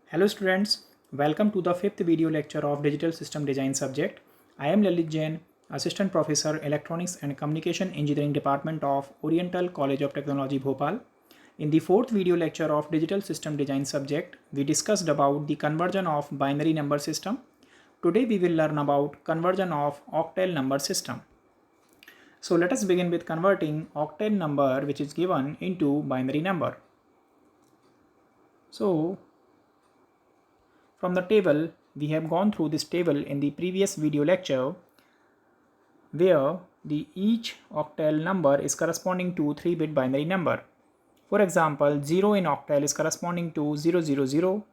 Hello students, welcome to the fifth video lecture of Digital System Design subject. I am Lalit Jain, Assistant Professor Electronics and Communication Engineering Department of Oriental College of Technology Bhopal. In the fourth video lecture of Digital System Design subject, we discussed about the conversion of binary number system. Today we will learn about conversion of octal number system. So let us begin with converting octal number which is given into binary number. So from the table, we have gone through this table in the previous video lecture where the each octal number is corresponding to 3-bit binary number. For example, 0 in octal is corresponding to 000,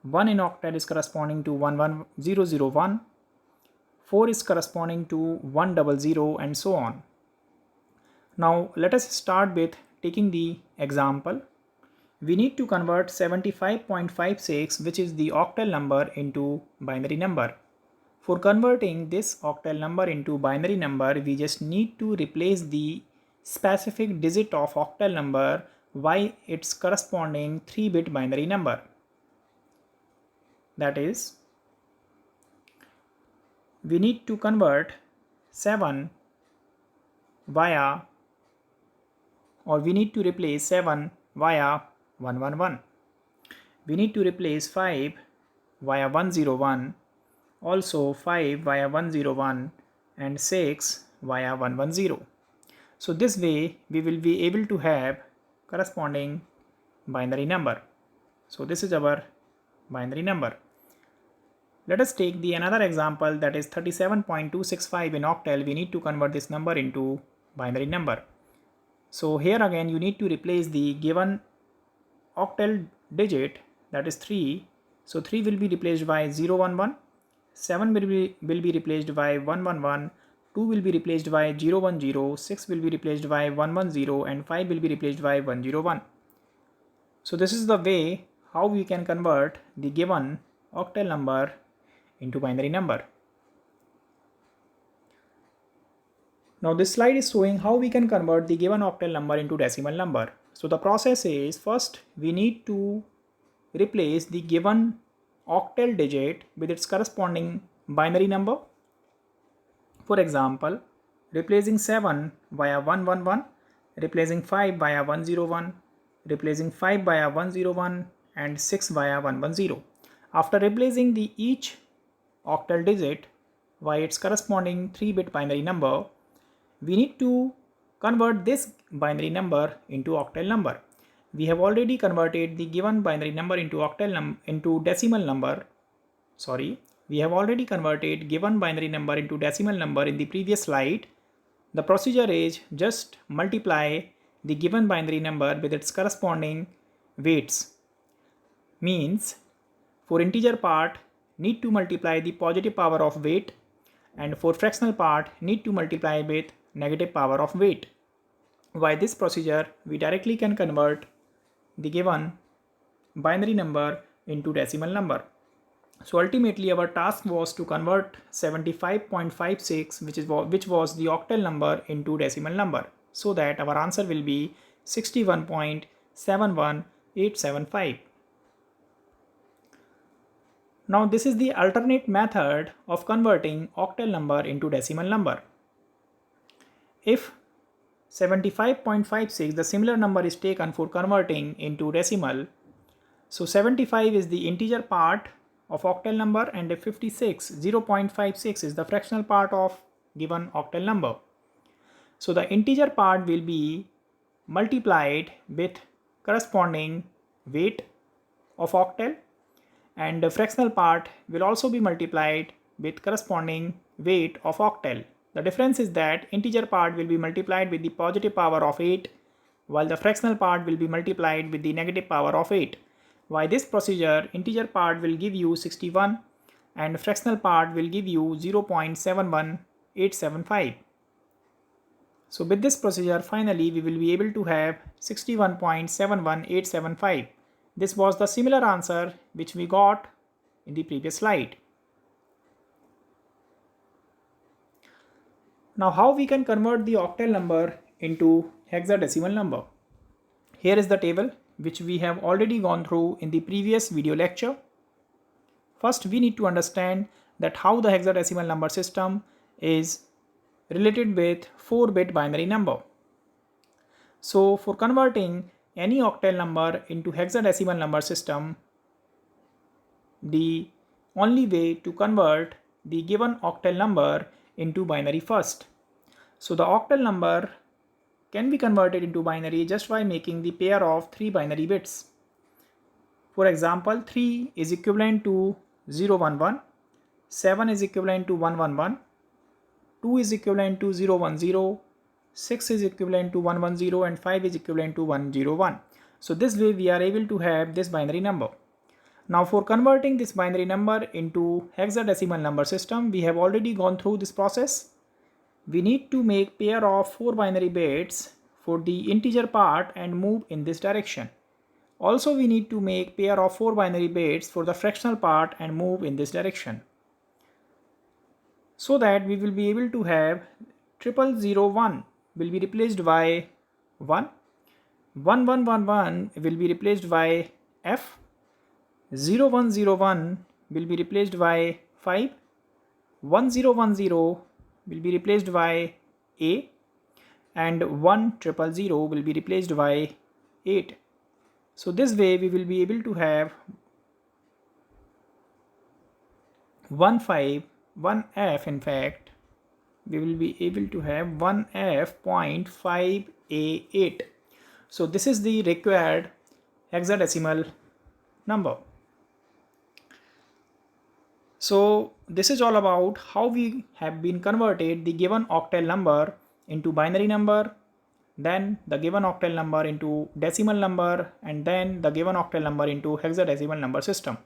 1 in octal is corresponding to 11001, 4 is corresponding to 100 and so on. Now let us start with taking the example. We need to convert 75.56, which is the octal number, into binary number. For converting this octal number into binary number, we just need to replace the specific digit of octal number by its corresponding 3-bit binary number. That is, we need to convert 7 via, or we need to replace 7 via 111. We need to replace 5 via 101, also 5 via 101 and 6 via 110. So this way we will be able to have corresponding binary number. So this is our binary number. Let us take the another example, that is 37.265 in octal. We need to convert this number into binary number. So here again you need to replace the given octal digit, that is 3. So 3 will be replaced by 011, 7 will be replaced by 111, 2 will be replaced by 010, 6 will be replaced by 110 and 5 will be replaced by 101. So this is the way how we can convert the given octal number into binary number. Now this slide is showing how we can convert the given octal number into decimal number. So the process is, first we need to replace the given octal digit with its corresponding binary number. For example, replacing 7 via 111, replacing 5 via 101, replacing 5 via 101 and 6 via 110. After replacing the each octal digit by its corresponding 3-bit binary number, we need to convert this binary number into octal number. We have already converted the given binary number into decimal number. We have already converted given binary number into decimal number in the previous slide. The procedure is just multiply the given binary number with its corresponding weights. Means for integer part need to multiply the positive power of weight, and for fractional part need to multiply with negative power of weight. By this procedure, we directly can convert the given binary number into decimal number. So ultimately our task was to convert 75.56, which was the octal number, into decimal number, so that our answer will be 61.71875. Now this is the alternate method of converting octal number into decimal number. If 75.56, the similar number is taken for converting into decimal, so 75 is the integer part of octal number and 0.56 is the fractional part of given octal number. So the integer part will be multiplied with corresponding weight of octal, and the fractional part will also be multiplied with corresponding weight of octal. The difference is that integer part will be multiplied with the positive power of 8, while the fractional part will be multiplied with the negative power of 8. By this procedure, integer part will give you 61 and fractional part will give you 0.71875. So with this procedure, finally we will be able to have 61.71875. This was the similar answer which we got in the previous slide. Now how we can convert the octal number into hexadecimal number? Here is the table which we have already gone through in the previous video lecture. First, we need to understand that how the hexadecimal number system is related with 4-bit binary number. So for converting any octal number into hexadecimal number system, the only way to convert the given octal number into binary first. So the octal number can be converted into binary just by making the pair of 3 binary bits. For example, 3 is equivalent to 011, 7 is equivalent to 111, 2 is equivalent to 010, 6 is equivalent to 110, and 5 is equivalent to 101. So this way we are able to have this binary number. Now for converting this binary number into hexadecimal number system, we have already gone through this process. We need to make pair of 4 binary bits for the integer part and move in this direction. Also we need to make pair of 4 binary bits for the fractional part and move in this direction. So that we will be able to have 0001 will be replaced by 1, 1111 will be replaced by F, 0101 will be replaced by 5, 1010 will be replaced by A, and 1000 will be replaced by 8. So this way we will be able to have 1F. In fact, we will be able to have 1F.5A8. So this is the required hexadecimal number. So this is all about how we have been converted the given octal number into binary number, then the given octal number into decimal number, and then the given octal number into hexadecimal number system.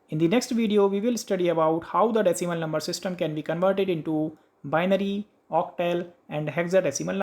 In the next video, we will study about how the decimal number system can be converted into binary, octal, and hexadecimal number.